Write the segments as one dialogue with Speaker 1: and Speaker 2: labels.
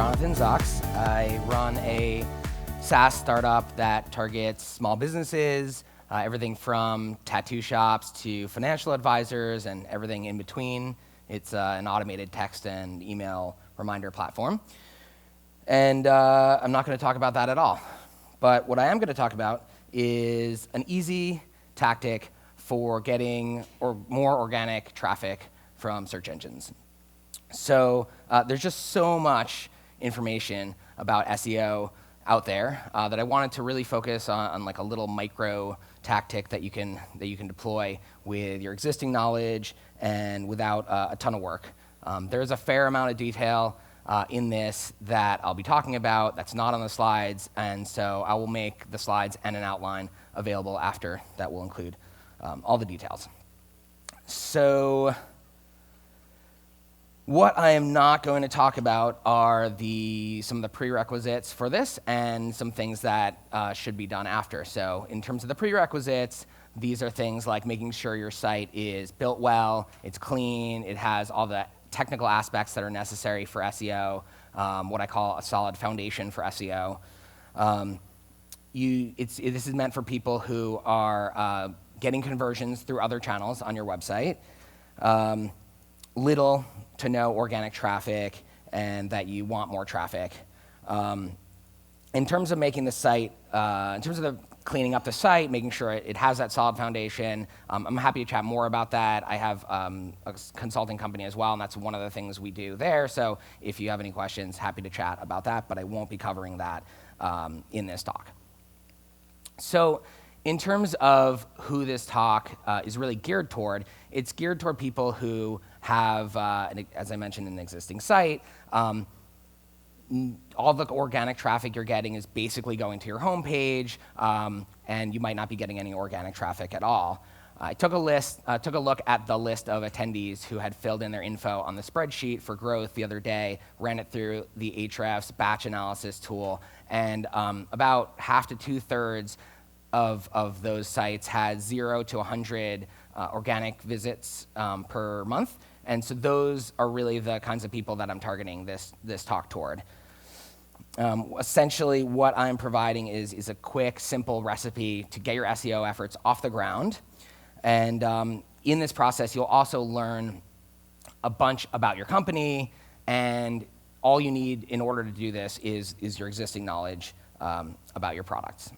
Speaker 1: Jonathan Zacks. I run a SaaS startup that targets small businesses, everything from tattoo shops to financial advisors and everything in between. It's an automated text and email reminder platform. And I'm not going to talk about that at all. But what I am going to talk about is an easy tactic for getting more organic traffic from search engines. So there's just so much information about SEO out there that I wanted to really focus on like a little micro tactic that you can deploy with your existing knowledge and without a ton of work. There's a fair amount of detail in this that I'll be talking about that's not on the slides, and so I will make the slides and an outline available after that will include all the details. So what I am not going to talk about are some of the prerequisites for this and some things that should be done after. So in terms of the prerequisites, these are things like making sure your site is built well, it's clean, it has all the technical aspects that are necessary for SEO, what I call a solid foundation for SEO. This is meant for people who are getting conversions through other channels on your website, little to no organic traffic, and that you want more traffic. In terms of making the site, in terms of cleaning up the site, making sure it has that solid foundation, I'm happy to chat more about that. I have a consulting company as well, and that's one of the things we do there. So if you have any questions, happy to chat about that, but I won't be covering that in this talk. So in terms of who this talk is really geared toward, it's geared toward people who have, as I mentioned, an existing site. All the organic traffic you're getting is basically going to your homepage, and you might not be getting any organic traffic at all. I took a look at the list of attendees who had filled in their info on the spreadsheet for growth the other day, ran it through the Ahrefs batch analysis tool, and about half to 2/3 of those sites had 0 to 100 organic visits per month. And so those are really the kinds of people that I'm targeting this talk toward. Essentially, what I'm providing is a quick, simple recipe to get your SEO efforts off the ground. And in this process, you'll also learn a bunch about your company, and all you need in order to do this is your existing knowledge about your products.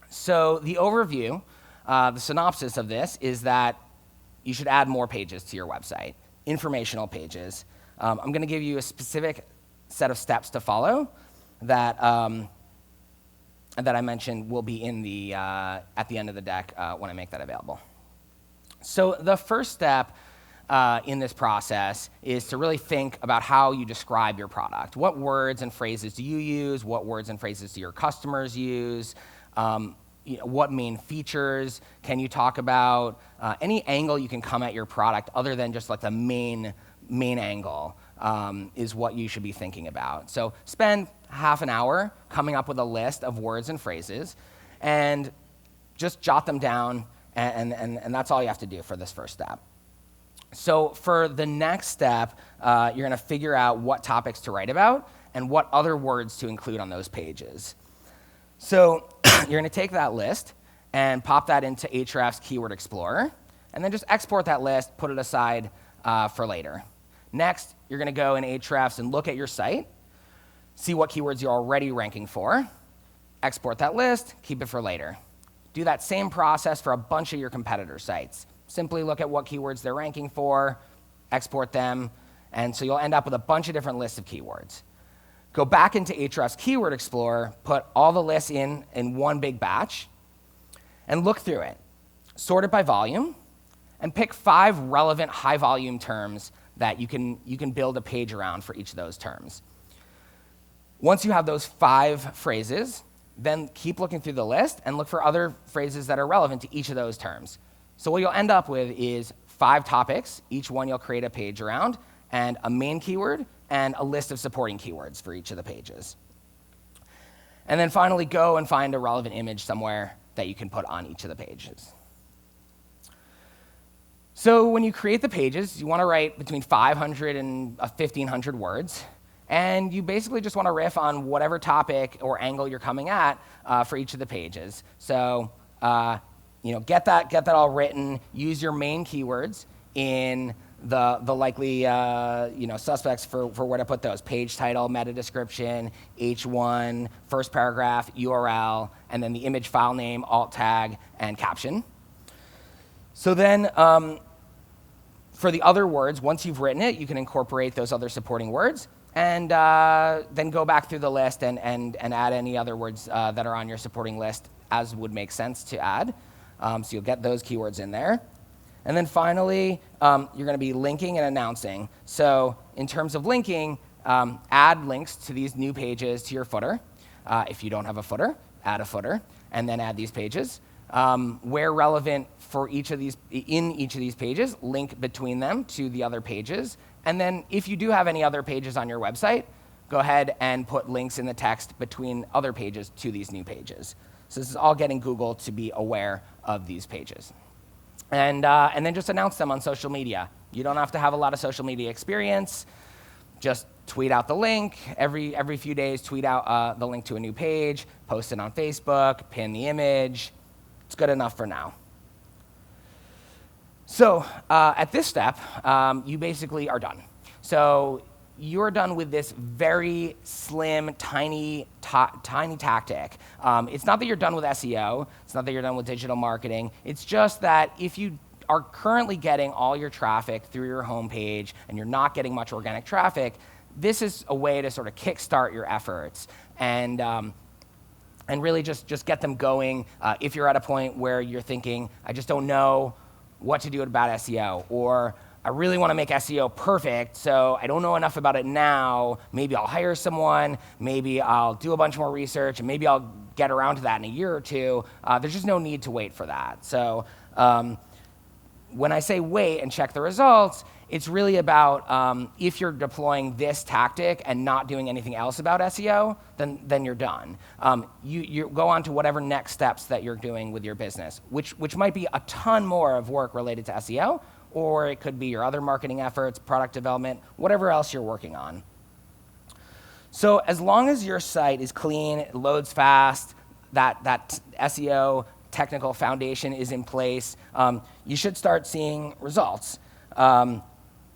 Speaker 1: So the overview, the synopsis of this is that you should add more pages to your website, informational pages. I'm going to give you a specific set of steps to follow that I mentioned will be in at the end of the deck when I make that available. So the first step in this process is to really think about how you describe your product. What words and phrases do you use? What words and phrases do your customers use? What main features can you talk about? Any angle you can come at your product other than just like the main angle is what you should be thinking about. So spend half an hour coming up with a list of words and phrases and just jot them down, and that's all you have to do for this first step. So for the next step, you're going to figure out what topics to write about and what other words to include on those pages. So you're going to take that list and pop that into Ahrefs Keyword Explorer, and then just export that list, put it aside for later. Next, you're going to go in Ahrefs and look at your site, see what keywords you're already ranking for, export that list, keep it for later. Do that same process for a bunch of your competitor sites. Simply look at what keywords they're ranking for, export them, and so you'll end up with a bunch of different lists of keywords. Go back into Ahrefs Keyword Explorer, put all the lists in one big batch, and look through it. Sort it by volume, and pick 5 relevant high-volume terms that you can build a page around for each of those terms. Once you have those 5 phrases, then keep looking through the list and look for other phrases that are relevant to each of those terms. So what you'll end up with is 5 topics, each one you'll create a page around, and a main keyword, and a list of supporting keywords for each of the pages. And then finally, go and find a relevant image somewhere that you can put on each of the pages. So when you create the pages, you want to write between 500 and 1,500 words, And you basically just want to riff on whatever topic or angle you're coming at for each of the pages. So get that all written. Use your main keywords in the likely suspects for where to put those: page title, meta description, H1, first paragraph, URL, and then the image file name, alt tag, and caption. So then for the other words, once you've written it, you can incorporate those other supporting words, and then go back through the list and add any other words that are on your supporting list as would make sense to add. So you'll get those keywords in there. And then finally, you're going to be linking and announcing. So in terms of linking, add links to these new pages to your footer. If you don't have a footer, add a footer, and then add these pages. Where relevant for each of these pages, link between them to the other pages. And then if you do have any other pages on your website, go ahead and put links in the text between other pages to these new pages. So this is all getting Google to be aware of these pages. And then just announce them on social media. You don't have to have a lot of social media experience. Just tweet out the link. Every few days, tweet out the link to a new page, post it on Facebook, pin the image. It's good enough for now. So at this step, you basically are done. So you're done with this very slim, tiny tactic. It's not that you're done with SEO. It's not that you're done with digital marketing. It's just that if you are currently getting all your traffic through your homepage and you're not getting much organic traffic, this is a way to sort of kickstart your efforts and really just get them going. If you're at a point where you're thinking, I just don't know what to do about SEO, or I really want to make SEO perfect, so I don't know enough about it now. Maybe I'll hire someone, maybe I'll do a bunch more research, and maybe I'll get around to that in a year or two. There's just no need to wait for that. So when I say wait and check the results, it's really about if you're deploying this tactic and not doing anything else about SEO, then you're done. You go on to whatever next steps that you're doing with your business, which might be a ton more of work related to SEO, or it could be your other marketing efforts, product development, whatever else you're working on. So as long as your site is clean, it loads fast, that SEO technical foundation is in place, you should start seeing results.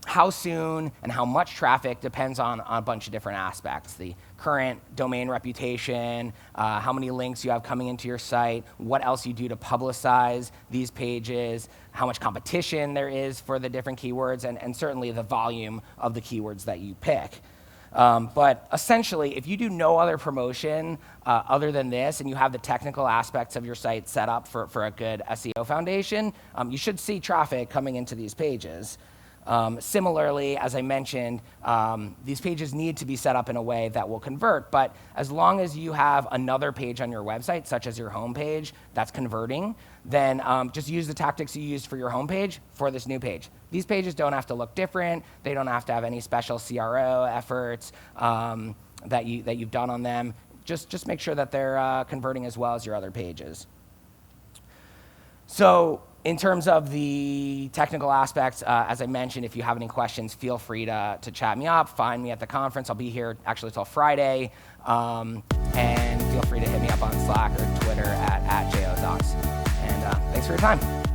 Speaker 1: How soon and how much traffic depends on a bunch of different aspects: the current domain reputation, how many links you have coming into your site, what else you do to publicize these pages, how much competition there is for the different keywords, and certainly the volume of the keywords that you pick. But essentially, if you do no other promotion other than this, and you have the technical aspects of your site set up for a good SEO foundation, you should see traffic coming into these pages. Similarly, as I mentioned, these pages need to be set up in a way that will convert, but as long as you have another page on your website, such as your homepage, that's converting, then just use the tactics you used for your homepage for this new page. These pages don't have to look different. They don't have to have any special CRO efforts that you've done on them. Just make sure that they're converting as well as your other pages. So in terms of the technical aspects, as I mentioned, if you have any questions, feel free to chat me up, find me at the conference. I'll be here actually till Friday, and feel free to hit me up on Slack or Twitter at @JOZocks. And thanks for your time.